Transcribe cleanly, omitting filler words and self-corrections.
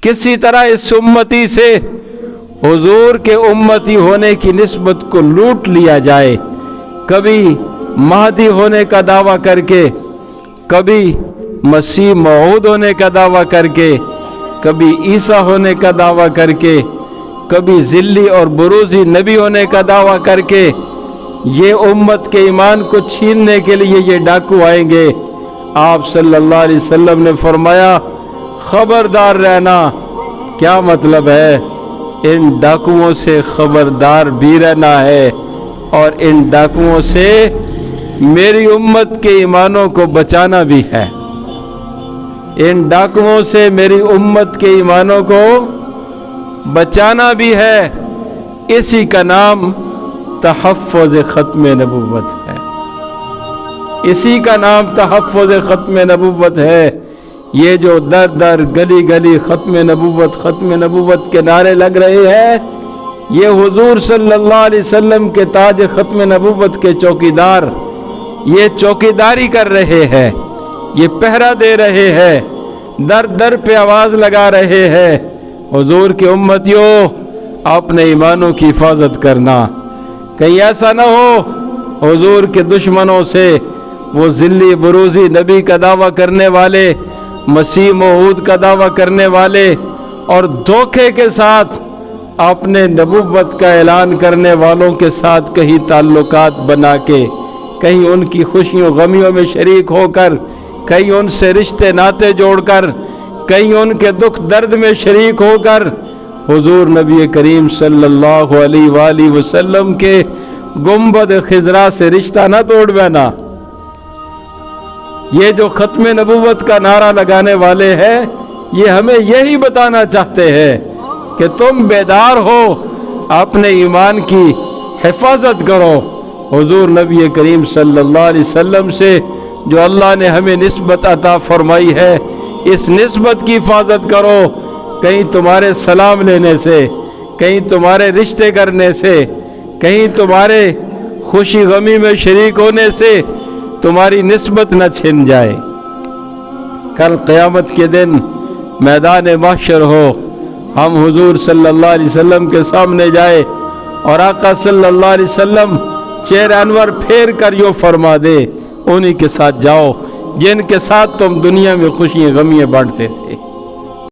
किसी तरह इस उम्मती से हुजूर के उम्मती होने की निस्बत को लूट लिया जाए, कभी महदी होने का दावा करके, कभी मसीह मऊद होने का दावा करके, कभी ईसा होने का दावा करके, कभी ज़िल्ली और बुरूज़ी नबी होने का दावा करके ये उम्मत के ईमान को छीनने के लिए ये डाकू आएंगे। आप सल्लल्लाहु अलैहि वसल्लम ने फरमाया, खबरदार रहना। क्या मतलब है? इन डाकुओं से खबरदार भी रहना है और इन डाकुओं से मेरी उम्मत के ईमानों को बचाना भी है। इन डाकुओं से मेरी उम्मत के ईमानों को बचाना भी है। इसी का नाम तहफ़्फ़ुज़ ख़त्म नबुव्वत है। इसी का नाम तहफ़्फ़ुज़ ख़त्म नबुव्वत है। ये जो दर दर गली गली ख़त्म नबुव्वत के नारे लग रहे हैं, ये हुजूर सल्लल्लाहु अलैहि वसल्लम के ताज ख़त्म नबुव्वत के चौकीदार ये चौकीदारी कर रहे हैं, ये पहरा दे रहे हैं, दर दर पे आवाज़ लगा रहे हैं, हुजूर के उम्मतियों अपने ईमानों की हिफाजत करना। कहीं ऐसा ना हो हुजूर के दुश्मनों से वो ज़िल्ली बुरूज़ी नबी का दावा करने वाले, मसीह मऊद का दावा करने वाले और धोखे के साथ अपने नबुव्वत का ऐलान करने वालों के साथ कहीं ताल्लुकात बना के, कहीं उनकी खुशियों गमियों में शरीक होकर, कहीं उनसे रिश्ते नाते जोड़कर, कहीं उनके दुख दर्द में शरीक होकर हुजूर नबी करीम सल्लल्लाहु अलैहि वसल्लम के गुंबद खिजरा से रिश्ता ना तोड़ बैना। ये जो ख़त्म नबुव्वत का नारा लगाने वाले हैं, ये हमें यही बताना चाहते हैं कि तुम बेदार हो, अपने ईमान की हिफाजत करो। हुजूर नबी करीम सल्लल्लाहु अलैहि वसल्लम से जो अल्लाह ने हमें निस्बत अता फरमाई है, इस निस्बत की हिफाजत करो। कहीं तुम्हारे सलाम लेने से, कहीं तुम्हारे रिश्ते करने से, कहीं तुम्हारे खुशी गमी में शरीक होने से तुम्हारी निस्बत न छिन जाए। कल क़यामत के दिन मैदान महशर हो, हम हुजूर सल्लल्लाहु अलैहि वसल्लम के सामने जाए और आका सल्लल्लाहु अलैहि वसल्लम चेहरे अनवर फेर कर यूँ फरमा दे, उन्हीं के साथ जाओ जिनके साथ तुम दुनिया में खुशियाँ गमियाँ बांटते थे।